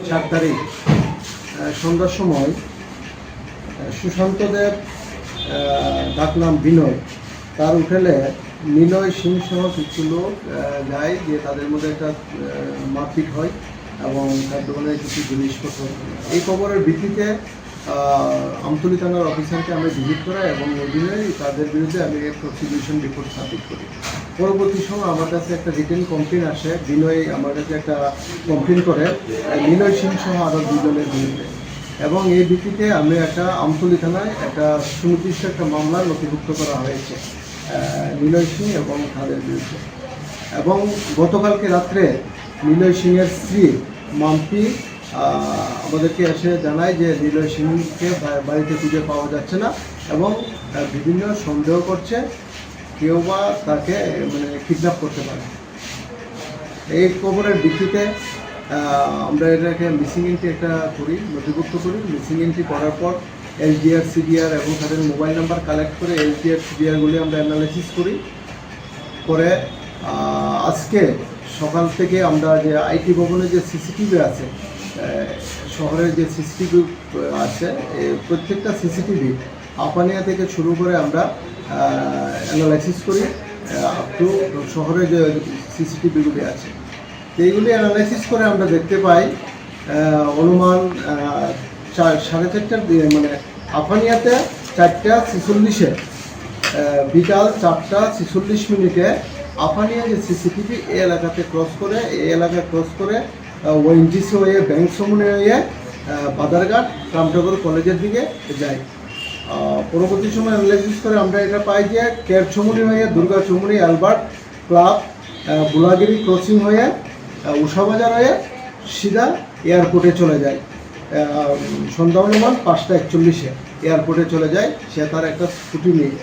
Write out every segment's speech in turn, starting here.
4 তারিখ সন্ধ্যার সময় সুশান্তদের ডাকনাম বিনয়, তার হোটেলে নিলয় সিং সহ কিছু লোক যায়, যে তাদের মধ্যে একটা মারপিট হয় এবং তার দোকানে কিছু জিনিসপত্র। এই খবরের ভিত্তিতে আমতলী থানার অফিসারকে আমরা ভিজিট করা এবং ওই দিনে তাদের বিরুদ্ধে আমি প্রসিকিউশন রিপোর্ট সাবমিট করি। পরবর্তী সময় আমার কাছে একটা রিটেন কমপ্লেন আসে, বিনয় আমার কাছে একটা কমপ্লেন করে নিলয় সিং সহ আরও 2 জনের বিরুদ্ধে, এবং এই ভিত্তিতে আমি একটা আমতলী থানায় একটা সুনির্দিষ্ট একটা মামলা নথিভুক্ত করা হয়েছে নিলয় সিং এবং তাদের বিরুদ্ধে। এবং গতকালকে রাত্রে নিলয় সিংয়ের স্ত্রী মাম্পি আমাদেরকে এসে জানায় যে নিলয় সিংকে বাড়িতে খুঁজে পাওয়া যাচ্ছে না এবং বিভিন্ন সন্দেহ করছে কেউ বা তাকে কিডন্যাপ করতে পারে। এই খবরের ভিত্তিতে আমরা এটাকে মিসিং এন্ট্রি একটা করি, নথিভুক্ত করি। মিসিং এন্ট্রি করার পর এসডিআর, সিডিআর এবং তাদের মোবাইল নাম্বার কালেক্ট করে এসডিআর, সিডিআরগুলি আমরা অ্যানালাইসিস করি। করে আজকে সকাল থেকে আমরা যে আইটি ভবনে যে সিসিটিভি আছে, শহরের যে সিসিটিভি আছে, প্রত্যেকটা সিসিটিভি আপানিয়া থেকে শুরু করে আমরা অ্যানালাইসিস করি আপ টু শহরে যে সিসিটিভিগুলি আছে। এইগুলি অ্যানালাইসিস করে আমরা দেখতে পাই অনুমান 4:30 আফানিয়াতে 4:46 বিকাল 4:46 আফানিয়া যে সিসিটিভি এই এলাকাতে ক্রস করে ওএনজিসি হয়ে ব্যাংক সমুনে হয়ে বাদারঘাট রামনগর কলেজের দিকে যায়। পরবর্তী সময় অ্যানালাইসিস করে আমরা এটা পাই যে কের চমুনি হয়ে দুর্গা চমুনি অ্যালবার্ট ক্লাব বুলাগিরি ক্রসিং হয়ে উষাবাজার হয়ে সিধা এয়ারপোর্টে চলে যায়। সন্ধ্যা অনুমান 5:41 এয়ারপোর্টে চলে যায় সে তার একটা স্কুটি নিয়ে।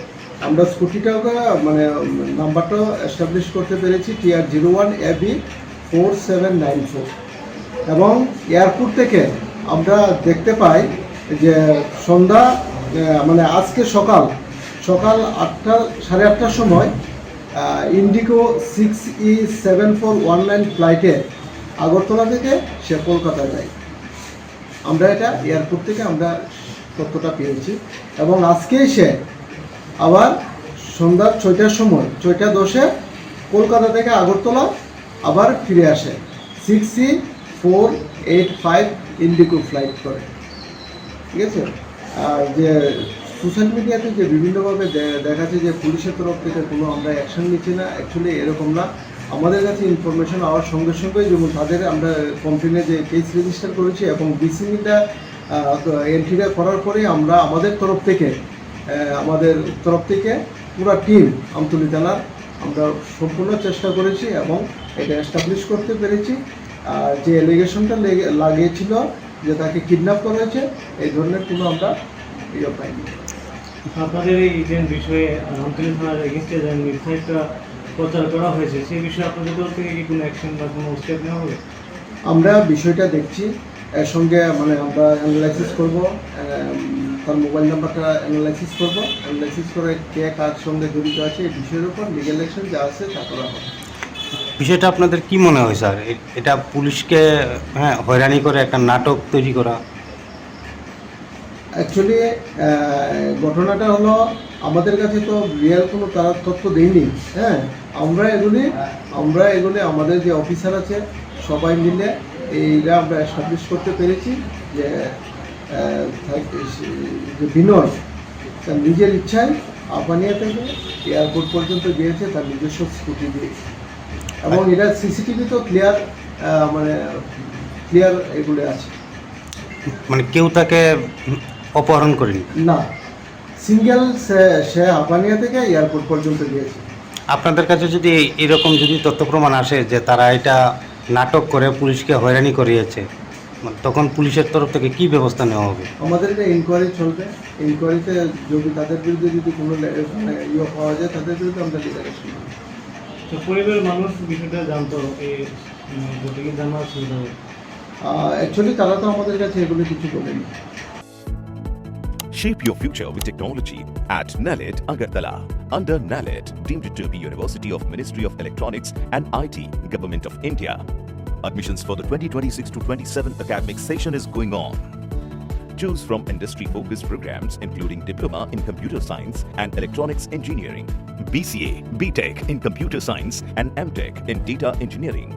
আমরা স্কুটিটাকে নাম্বারটাও এস্টাবলিশ করতে পেরেছি TR01AB4794। এবং এয়ারপোর্ট থেকে আমরা দেখতে পাই যে সন্ধ্যা আজকে সকাল 8:30 সময় ইন্ডিগো 6E7419 ফ্লাইটে আগরতলা থেকে সে কলকাতা যায়। আমরা এটা এয়ারপোর্ট থেকে আমরা তথ্যটা পেয়েছি। এবং আজকেই সে আবার সন্ধ্যা 6টার সময় 6:10 কলকাতা থেকে আগরতলা আবার ফিরে আসে 6E485 ইন্ডিগো ফ্লাইট করে। ঠিক আছে। আর যে সোশ্যাল মিডিয়াতে যে বিভিন্নভাবে দেখাচ্ছে যে পুলিশের তরফ থেকে কোনো আমরা অ্যাকশন নিচ্ছি না, অ্যাকচুয়ালি এরকম না। আমাদের কাছে ইনফরমেশন হওয়ার সঙ্গে সঙ্গে যেমন তাদের আমরা কমপ্লেনে যে কেস রেজিস্টার করেছি এবং বিসিমিটা এন্ট্রিটা করার পরে আমরা আমাদের তরফ থেকে পুরো টিম আমতলী থানার আমরা সম্পূর্ণ চেষ্টা করেছি এবং এটা এস্টাবলিশ করতে পেরেছি। যে অ্যালিগেশনটা লাগিয়েছিল যে তাকে কিডন্যাপ করা হয়েছে, এই ধরনের কোনো আমরা ইয়ে পাইনি। আপনাদের এই বিষয়ে আমতলী থানার এগেইনস্টে যে মিথ্যাটা প্রচার করা হয়েছে সেই বিষয়ে আপনাদের তরফ থেকে কি কোনো অ্যাকশন বা কোনো স্টেপ নেওয়া হবে? আমরা বিষয়টা দেখছি, এর সঙ্গে আমরা অ্যানালাইসিস করব, তার মোবাইল নাম্বারটা অ্যানালাইসিস করে কে কার সঙ্গে জড়িত আছে এই বিষয়ের উপর লিগ্যাল অ্যাকশন যা আছে তা করা হবে। বিষয়টা আপনাদের কি মনে হয় স্যার? এটা পুলিশকে হয়রানি করে একটা নাটক তৈরি করা? অ্যাকচুয়ালি ঘটনাটা হলো আমাদের কাছে তো রিয়েল কোনো তারা তথ্য দেয়নি। আমরা এগুলি আমাদের যে অফিসার আছে সবাই মিলে এইটা আমরা এস্টাবলিশ করতে পেরেছি যে বিনয় তার নিজের ইচ্ছায় আফানিয়া থেকে এয়ারপোর্ট পর্যন্ত গিয়েছে তার নিজস্ব স্কুটি দিয়ে। এবং এটা সিসিটিভি তো ক্লিয়ার এগুলো আছে, কেউ তাকে অপহরণ করেনি না, সিঙ্গেল সে আফানিয়া থেকে এয়ারপোর্ট পর্যন্ত গিয়েছে। আপনাদের কাছে যদি এরকম তথ্য প্রমাণ আসে যে তারা এটা নাটক করে পুলিশকে হয়রানি করিয়েছে, তখন পুলিশের তরফ থেকে কি ব্যবস্থা নেওয়া হবে? আমাদের এটা ইনকোয়ারি চলবে। ইনকোয়ারিতে যদি তাদের বিরুদ্ধে যদি কোনো পাওয়া যায় তাদের বিরুদ্ধে আমরা লিগ্যাল অ্যাকশন নেব। তো পরিবারের মানুষ বিষয়টা জানতো এই জানা ছিল? অ্যাকচুয়ালি তারা তো আমাদের কাছে এগুলো কিছু বলেনি। Shape your future with technology at NALED Agartala. Under NALED, deemed to be University of Ministry of Electronics and IT, Government of India. Admissions for the 2026 to 27 academic session is going on. Choose from industry-focused programs including Diploma in Computer Science and Electronics Engineering, BCA, BTech in Computer Science and MTech in Data Engineering.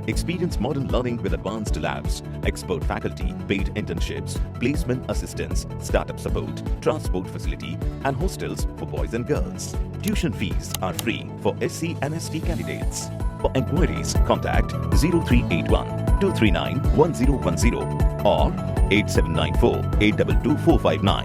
Experience modern learning with advanced labs, expert faculty, paid internships, placement assistance, startup support, transport facility, and hostels for boys and girls. Tuition fees are free for SC and ST candidates. For enquiries, contact 0381 239 1010 or 8794 822 459.